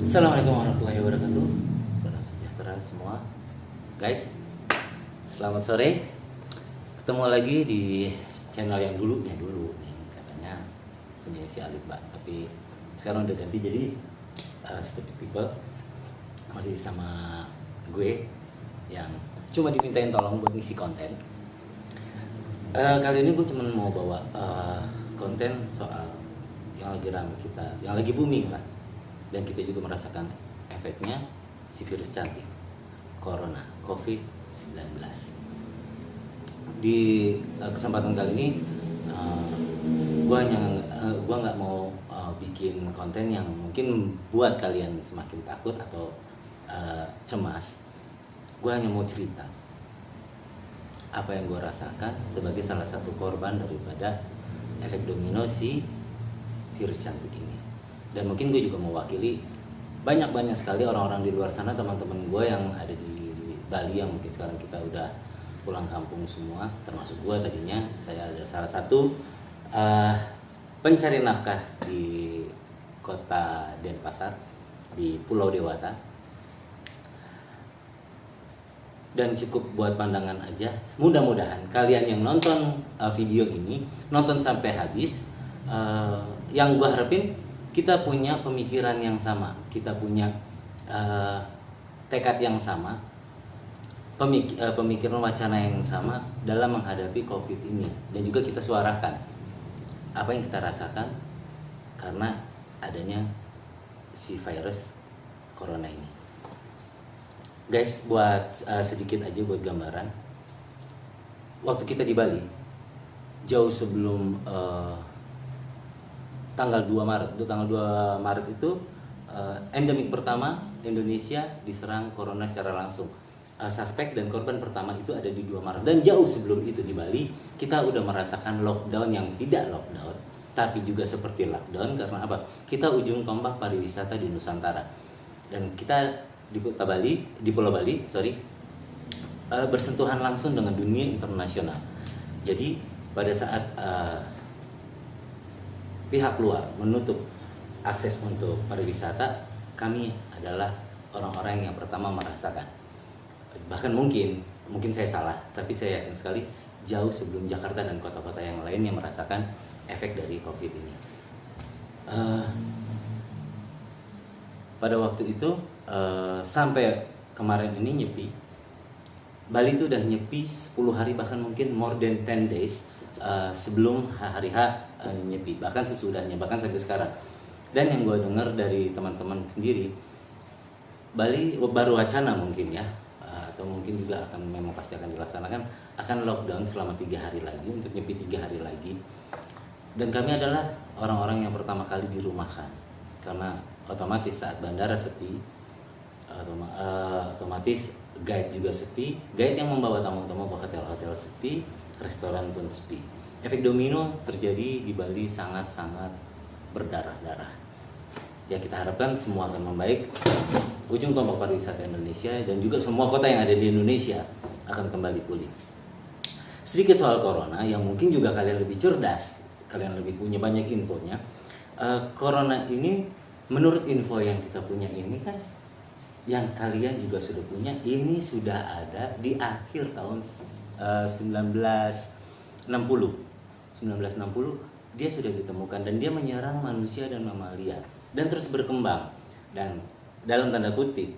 Assalamualaikum warahmatullahi wabarakatuh. Salam sejahtera semua, guys. Selamat sore. Ketemu lagi di channel yang dulunya dulu nih, katanya punya si Alif Mbak, tapi sekarang udah ganti jadi Stupid People. Masih sama gue yang cuma dimintain tolong buat ngisi konten. Kali ini gue cuma mau bawa konten soal yang lagi ramai kita, yang lagi booming lah, dan kita juga merasakan efeknya si virus cantik Corona COVID-19. Di kesempatan kali ini gue nggak mau bikin konten yang mungkin buat kalian semakin takut atau cemas. Gue hanya mau cerita apa yang gue rasakan sebagai salah satu korban daripada efek domino si virus cantik ini. Dan mungkin gue juga mewakili banyak sekali orang-orang di luar sana, teman-teman gue yang ada di Bali yang mungkin sekarang kita udah pulang kampung semua, termasuk gue tadinya. Saya ada salah satu pencari nafkah di kota Denpasar, di Pulau Dewata. Dan cukup buat pandangan aja. Mudah-mudahan kalian yang nonton video ini nonton sampai habis. Yang gue harapin kita punya pemikiran yang sama, kita punya tekad yang sama, pemikiran wacana yang sama dalam menghadapi COVID ini. Dan juga kita suarakan apa yang kita rasakan karena adanya si virus corona ini. Guys, buat sedikit aja buat gambaran, waktu kita di Bali jauh sebelum tanggal 2 Maret itu endemik pertama Indonesia diserang corona secara langsung. Suspek dan korban pertama itu ada di 2 Maret. Dan jauh sebelum itu di Bali kita udah merasakan lockdown yang tidak lockdown, tapi juga seperti lockdown. Karena apa? Kita ujung tombak pariwisata di Nusantara. Dan kita di kota Bali, di Pulau Bali, bersentuhan langsung dengan dunia internasional. Jadi pada saat pihak luar menutup akses untuk pariwisata, kami adalah orang-orang yang pertama merasakan. Bahkan mungkin saya salah, tapi saya yakin sekali jauh sebelum Jakarta dan kota-kota yang lain yang merasakan efek dari COVID ini. Pada waktu itu sampai kemarin ini nyepi, Bali itu udah nyepi 10 hari, bahkan mungkin more than 10 days sebelum hari H nyepi, bahkan sesudahnya, bahkan sampai sekarang. Dan yang gue dengar dari teman-teman sendiri, Bali baru wacana mungkin ya, atau mungkin juga akan memang pasti akan dilaksanakan, akan lockdown selama 3 hari lagi, untuk nyepi 3 hari lagi. Dan kami adalah orang-orang yang pertama kali dirumahkan, karena otomatis saat bandara sepi, otomatis guide juga sepi, guide yang membawa tamu-tamu ke hotel-hotel sepi, restoran pun sepi. Efek domino terjadi di Bali sangat-sangat berdarah-darah. Ya, kita harapkan semua akan membaik. Ujung tombak pariwisata Indonesia dan juga semua kota yang ada di Indonesia akan kembali pulih. Sedikit soal corona yang mungkin juga kalian lebih cerdas, kalian lebih punya banyak infonya. Corona ini, menurut info yang kita punya ini kan, yang kalian juga sudah punya, ini sudah ada di akhir tahun 1960 dia sudah ditemukan, dan dia menyerang manusia dan mamalia dan terus berkembang. Dan dalam tanda kutip,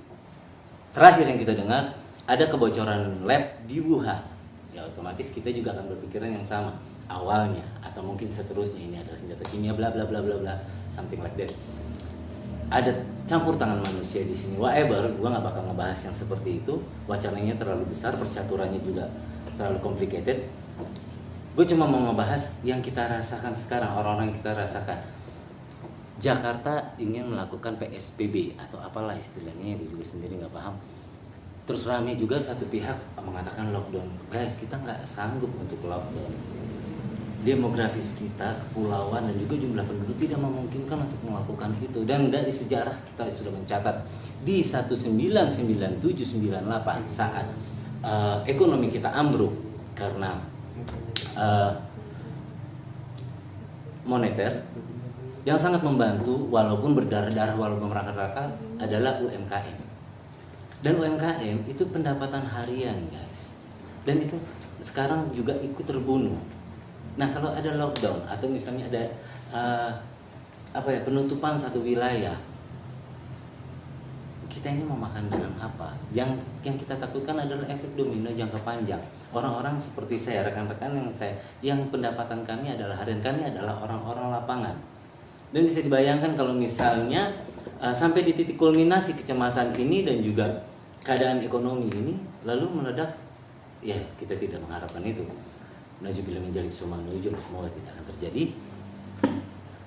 terakhir yang kita dengar ada kebocoran lab di Wuhan. Ya, otomatis kita juga akan berpikiran yang sama awalnya, atau mungkin seterusnya ini adalah senjata kimia bla bla bla bla bla, something like that. Ada campur tangan manusia di sini. Whatever, gue nggak bakal ngebahas yang seperti itu. Wacananya terlalu besar, percaturannya juga terlalu complicated. Gue cuma mau ngebahas yang kita rasakan sekarang, orang-orang yang kita rasakan. Jakarta ingin melakukan PSBB atau apalah istilahnya, gue juga sendiri nggak paham. Terus rame juga satu pihak mengatakan lockdown. Guys, kita nggak sanggup untuk lockdown. Demografis kita, kepulauan dan juga jumlah penduduk tidak memungkinkan untuk melakukan itu. Dan dari sejarah kita sudah mencatat di 1997-98 saat ekonomi kita ambruk karena moneter, Yang sangat membantu walaupun berdarah-darah, walaupun merangkak-rangkak adalah UMKM. Dan UMKM itu pendapatan harian, guys. Dan itu sekarang juga ikut terbunuh. Nah, kalau ada lockdown atau misalnya ada penutupan satu wilayah, kita ini mau makan dengan apa? Yang kita takutkan adalah efek domino jangka panjang. Orang-orang seperti saya, rekan-rekan yang pendapatan kami adalah harian, kami adalah orang-orang lapangan. Dan bisa dibayangkan kalau misalnya sampai di titik kulminasi kecemasan ini dan juga keadaan ekonomi ini lalu meledak, ya kita tidak mengharapkan itu. Najubillah min dzalik, semoga tidak akan terjadi.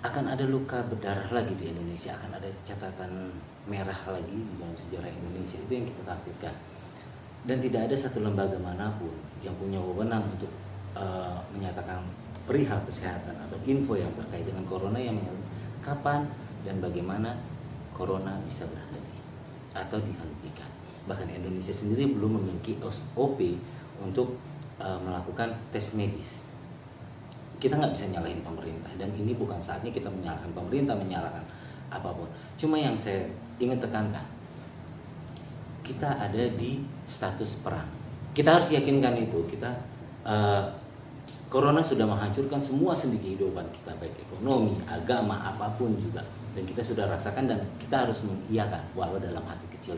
Akan ada luka berdarah lagi di Indonesia, akan ada catatan merah lagi di dalam sejarah Indonesia. Itu yang kita takutkan. Dan tidak ada satu lembaga manapun yang punya wewenang untuk menyatakan perihal kesehatan atau info yang terkait dengan corona, yang kapan dan bagaimana corona bisa berhenti atau dihentikan. Bahkan Indonesia sendiri belum memiliki SOP untuk melakukan tes medis. Kita nggak bisa nyalahin pemerintah, dan ini bukan saatnya kita menyalahkan pemerintah, menyalahkan apapun. Cuma yang saya ingin tekankan, kita ada di status perang. Kita harus yakinkan itu. Corona sudah menghancurkan semua sendi kehidupan kita, baik ekonomi, agama, apapun juga. Dan kita sudah rasakan, dan kita harus mengiyakan walau dalam hati kecil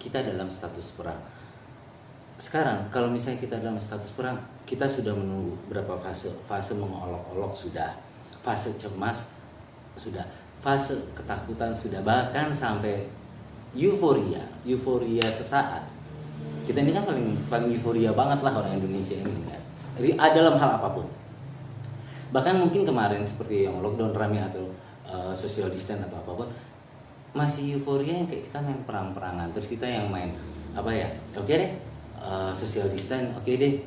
kita dalam status perang. Sekarang kalau misalnya kita dalam status perang, kita sudah menunggu berapa fase mengolok-olok sudah, fase cemas sudah, fase ketakutan sudah, bahkan sampai euforia sesaat. Kita ini kan paling euforia banget lah orang Indonesia ini kan, dalam hal apapun. Bahkan mungkin kemarin seperti yang lockdown rame atau social distance atau apapun, masih euforia yang kayak kita main perang-perangan, terus kita yang main oke deh, social distance, oke deh,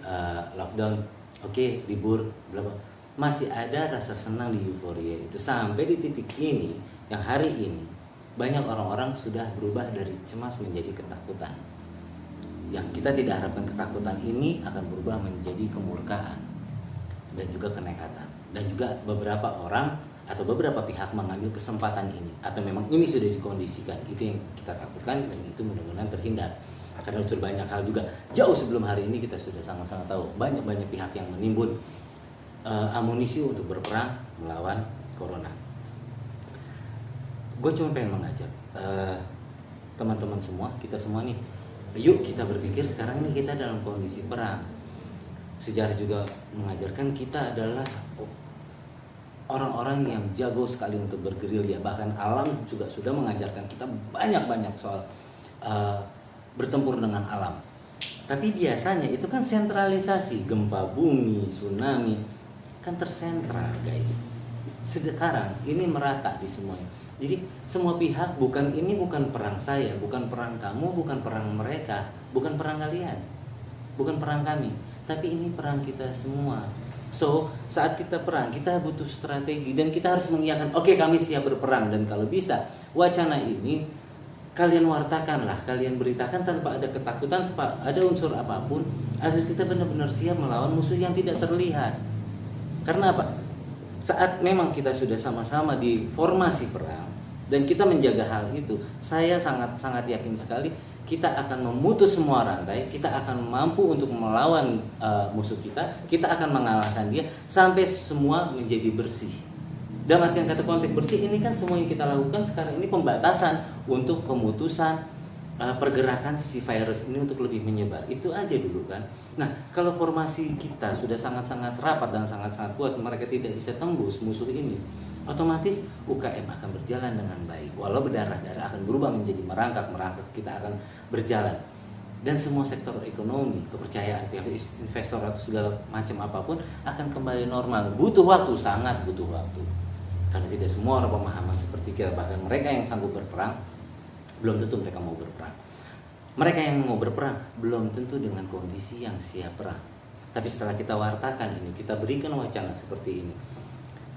lockdown, oke, libur, bla bla. Masih ada rasa senang di euforia itu, sampai di titik ini yang hari ini banyak orang-orang sudah berubah dari cemas menjadi ketakutan. Yang kita tidak harapkan ketakutan ini akan berubah menjadi kemurkaan dan juga kenekatan. Dan juga beberapa orang atau beberapa pihak mengambil kesempatan ini, atau memang ini sudah dikondisikan. Itu yang kita takutkan, dan itu mudah-mudahan terhindar. Karena sudah banyak hal juga jauh sebelum hari ini kita sudah sangat-sangat tahu banyak pihak yang menimbun amunisi untuk berperang melawan corona. Gue cuma pengen mengajak teman-teman semua, kita semua nih, yuk kita berpikir sekarang ini kita dalam kondisi perang. Sejarah juga mengajarkan kita adalah orang-orang yang jago sekali untuk bergerilya. Bahkan alam juga sudah mengajarkan kita banyak soal bertempur dengan alam. Tapi biasanya itu kan sentralisasi, gempa bumi, tsunami kan tersentral, guys. Sekarang ini merata di semuanya. Jadi semua pihak bukan perang saya, bukan perang kamu, bukan perang mereka, bukan perang kalian, bukan perang kami, tapi ini perang kita semua. So, saat kita perang, kita butuh strategi, dan kita harus mengiyakan, oke, kami siap berperang. Dan kalau bisa, wacana ini kalian wartakanlah, kalian beritakan tanpa ada ketakutan, tanpa ada unsur apapun, agar kita benar-benar siap melawan musuh yang tidak terlihat. Karena apa? Saat memang kita sudah sama-sama di formasi perang dan kita menjaga hal itu, saya sangat yakin sekali kita akan memutus semua rantai, kita akan mampu untuk melawan musuh kita akan mengalahkan dia sampai semua menjadi bersih. Dalam artian kata konteks bersih ini kan semua yang kita lakukan sekarang ini pembatasan untuk pemutusan pergerakan si virus ini untuk lebih menyebar. Itu aja dulu kan. Nah, kalau formasi kita sudah sangat-sangat rapat dan sangat-sangat kuat, mereka tidak bisa tembus musuh ini, otomatis UKM akan berjalan dengan baik. Walau berdarah-darah akan berubah menjadi merangkak, kita akan berjalan. Dan semua sektor ekonomi, kepercayaan pihak investor atau segala macam apapun akan kembali normal. Butuh waktu, sangat butuh waktu. Karena tidak semua orang pemahaman seperti kita. Bahkan mereka yang sanggup berperang belum tentu mereka mau berperang. Mereka yang mau berperang belum tentu dengan kondisi yang siap perang. Tapi setelah kita wartakan ini, kita berikan wacana seperti ini,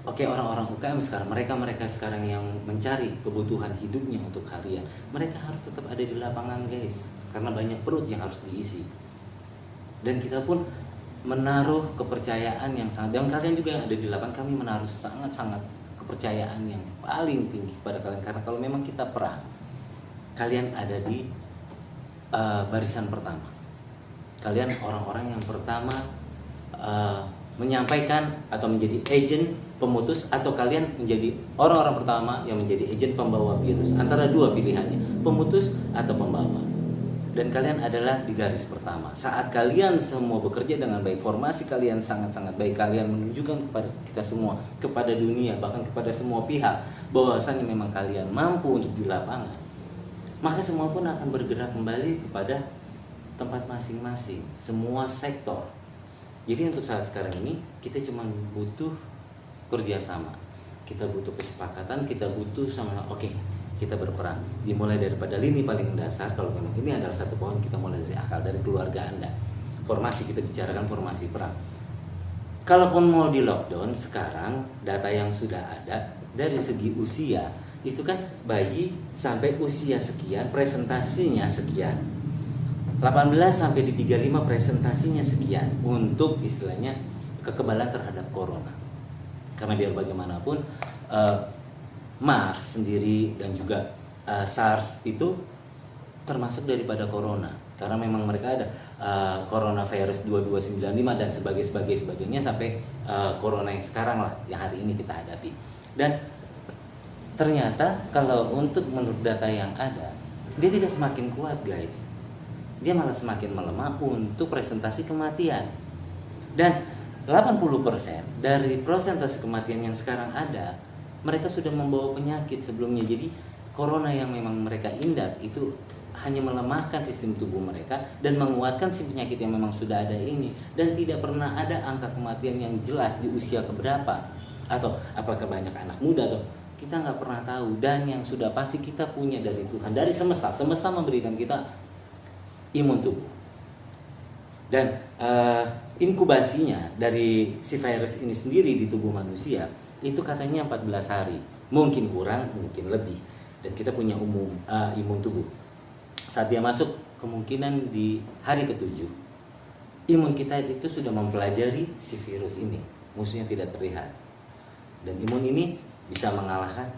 oke, orang-orang UKM sekarang, mereka sekarang yang mencari kebutuhan hidupnya untuk harian, mereka harus tetap ada di lapangan, guys, karena banyak perut yang harus diisi. Dan kita pun menaruh kepercayaan yang sangat, dan kalian juga yang ada di lapangan, kami menaruh sangat-sangat kepercayaan yang paling tinggi kepada kalian, karena kalau memang kita perang, kalian ada di barisan pertama. Kalian orang-orang yang pertama menyampaikan atau menjadi agent pemutus, atau kalian menjadi orang-orang pertama yang menjadi agent pembawa virus. Antara dua pilihannya, pemutus atau pembawa. Dan kalian adalah di garis pertama. Saat kalian semua bekerja dengan baik, formasi kalian sangat-sangat baik, kalian menunjukkan kepada kita semua, kepada dunia, bahkan kepada semua pihak, bahwasanya memang kalian mampu untuk di lapangan, maka semua pun akan bergerak kembali kepada tempat masing-masing, semua sektor. Jadi untuk saat sekarang ini kita cuma butuh kerjasama, kita butuh kesepakatan, kita butuh sama oke, kita berperan. Dimulai daripada lini paling dasar. Kalau memang ini adalah satu pohon, kita mulai dari akal, dari keluarga Anda. Formasi, kita bicarakan formasi perang. Kalaupun mau di lockdown sekarang, data yang sudah ada dari segi usia itu kan bayi sampai usia sekian presentasinya sekian, 18 sampai di 35 presentasinya sekian, untuk istilahnya kekebalan terhadap corona. Karena biar bagaimanapun MERS sendiri dan juga SARS itu termasuk daripada corona, karena memang mereka ada coronavirus 2295 dan sebagainya sampai corona yang sekarang lah, yang hari ini kita hadapi. Dan ternyata kalau untuk menurut data yang ada, dia tidak semakin kuat guys, dia malah semakin melemah untuk presentasi kematian. Dan 80% dari persentase kematian yang sekarang ada, mereka sudah membawa penyakit sebelumnya. Jadi corona yang memang mereka hindat itu hanya melemahkan sistem tubuh mereka dan menguatkan si penyakit yang memang sudah ada ini. Dan tidak pernah ada angka kematian yang jelas di usia keberapa, atau apakah banyak anak muda, atau kita nggak pernah tahu. Dan yang sudah pasti kita punya dari Tuhan, dari semesta memberikan kita imun tubuh. Dan inkubasinya dari si virus ini sendiri di tubuh manusia itu katanya 14 hari, mungkin kurang, mungkin lebih. Dan kita punya imun tubuh. Saat dia masuk, kemungkinan di hari ke-7, imun kita itu sudah mempelajari si virus ini, musuhnya tidak terlihat. Dan imun ini bisa mengalahkan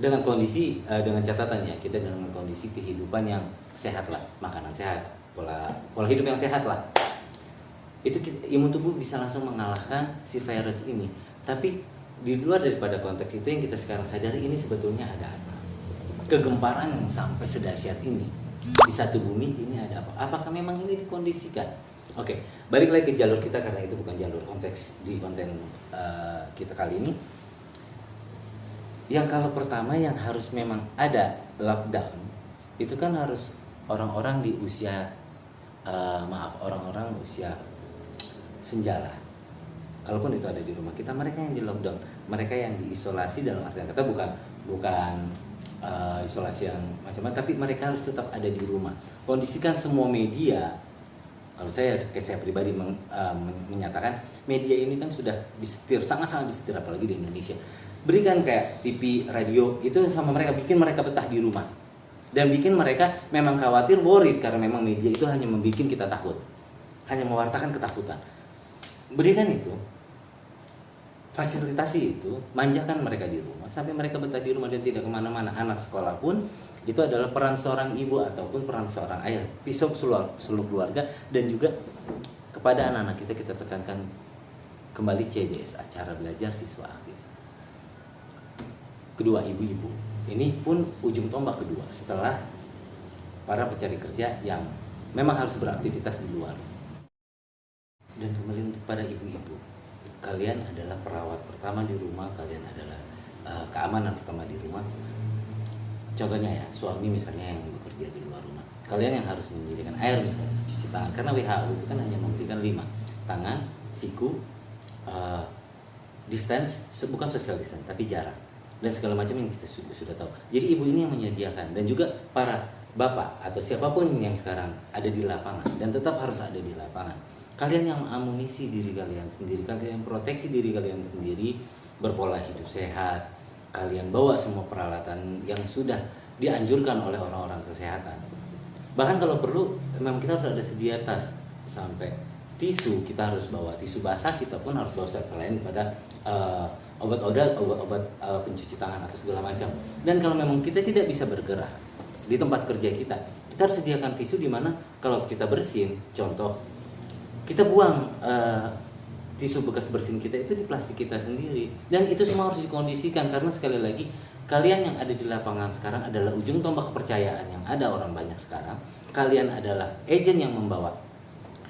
dengan kondisi, dengan catatannya, kita dengan kondisi kehidupan yang sehat lah, makanan sehat, pola hidup yang sehat lah. Itu imun tubuh bisa langsung mengalahkan si virus ini. Tapi di luar daripada konteks itu, yang kita sekarang sadari ini sebetulnya ada apa? Kegemparan yang sampai sedahsyat ini di satu bumi ini ada apa? Apakah memang ini dikondisikan? Oke, balik lagi ke jalur kita, karena itu bukan jalur konteks di konten kita kali ini. Yang kalau pertama yang harus memang ada lockdown, itu kan harus orang-orang di usia orang-orang usia senjala. Kalaupun itu ada di rumah kita, mereka yang di lockdown, mereka yang diisolasi, dalam artian kata bukan isolasi yang macam-macam, tapi mereka harus tetap ada di rumah. Kondisikan semua media. Kalau saya pribadi menyatakan media ini kan sudah disetir, sangat-sangat disetir, apalagi di Indonesia. Berikan kayak TV, radio, itu sama mereka, bikin mereka betah di rumah. Dan bikin mereka memang khawatir, worried, karena memang media itu hanya membuat kita takut, hanya mewartakan ketakutan. Berikan itu, fasilitasi itu, manjakan mereka di rumah sampai mereka betah di rumah dan tidak kemana-mana. Anak sekolah pun itu adalah peran seorang ibu ataupun peran seorang ayah, pisau seluruh keluarga. Dan juga kepada anak-anak kita tekankan kembali CBS, acara belajar siswa aktif. Kedua, ibu-ibu, ini pun ujung tombak kedua setelah para pencari kerja yang memang harus beraktivitas di luar. Dan kembali untuk pada ibu-ibu, kalian adalah perawat pertama di rumah, kalian adalah keamanan pertama di rumah. Contohnya ya, suami misalnya yang bekerja di luar rumah, kalian yang harus menyediakan air misalnya, cuci tangan, karena WHO itu kan hanya memberikan 5, tangan, siku, distance, bukan social distance tapi jarak, dan segala macam yang kita sudah tahu. Jadi ibu ini yang menyediakan, dan juga para bapak atau siapapun yang sekarang ada di lapangan dan tetap harus ada di lapangan. Kalian yang amunisi diri kalian sendiri, kalian yang proteksi diri kalian sendiri, berpola hidup sehat, kalian bawa semua peralatan yang sudah dianjurkan oleh orang-orang kesehatan. Bahkan kalau perlu, memang kita harus ada sedia tas, sampai tisu kita harus bawa, tisu basah kita pun harus bawa selain pada obat pencuci tangan atau segala macam. Dan kalau memang kita tidak bisa bergerak di tempat kerja kita harus sediakan tisu, di mana kalau kita bersin, contoh kita buang tisu bekas bersin kita itu di plastik kita sendiri. Dan itu semua harus dikondisikan, karena sekali lagi kalian yang ada di lapangan sekarang adalah ujung tombak kepercayaan yang ada orang banyak sekarang. Kalian adalah agen yang membawa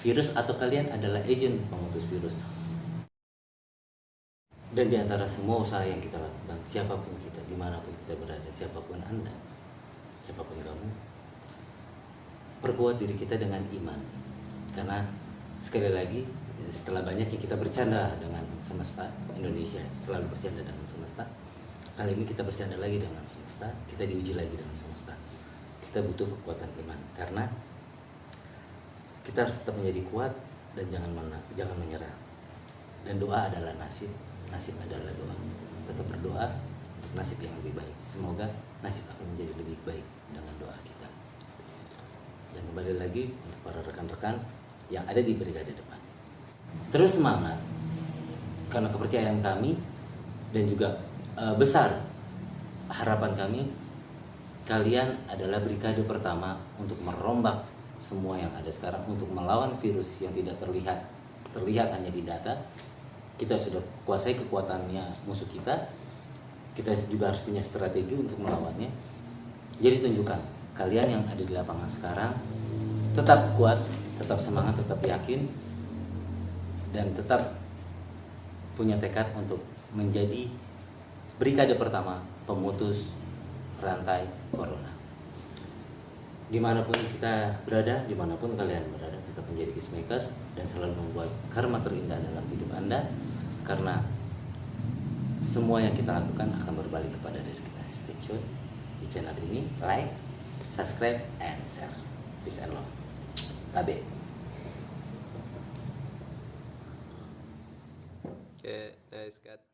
virus atau kalian adalah agen pengutus virus. Dan di antara semua usaha yang kita lakukan, siapapun kita, dimanapun kita berada, siapapun Anda, siapapun kamu, perkuat diri kita dengan iman. Karena sekali lagi, setelah banyaknya kita bercanda dengan semesta, Indonesia selalu bercanda dengan semesta, kali ini kita bercanda lagi dengan semesta, kita diuji lagi dengan semesta. Kita butuh kekuatan iman, karena kita harus tetap menjadi kuat dan jangan menyerah. Dan doa adalah nasib adalah doa. Tetap berdoa untuk nasib yang lebih baik. Semoga nasib akan menjadi lebih baik dengan doa kita. Dan kembali lagi untuk para rekan-rekan yang ada di brigade depan, terus semangat, karena kepercayaan kami dan juga besar harapan kami, kalian adalah brigade pertama untuk merombak semua yang ada sekarang, untuk melawan virus yang tidak terlihat hanya di data. Kita sudah kuasai kekuatannya musuh kita juga harus punya strategi untuk melawannya. Jadi tunjukkan kalian yang ada di lapangan sekarang, tetap kuat, tetap semangat, tetap yakin, dan tetap punya tekad untuk menjadi brigade pertama pemutus rantai corona. Dimanapun kita berada, dimanapun kalian berada, tetap menjadi peacemaker dan selalu membuat karma terindah dalam hidup Anda, karena semua yang kita lakukan akan berbalik kepada diri kita. Stay tune di channel ini, like, subscribe, and share. Peace and love. Tabe. Okay, nice cut.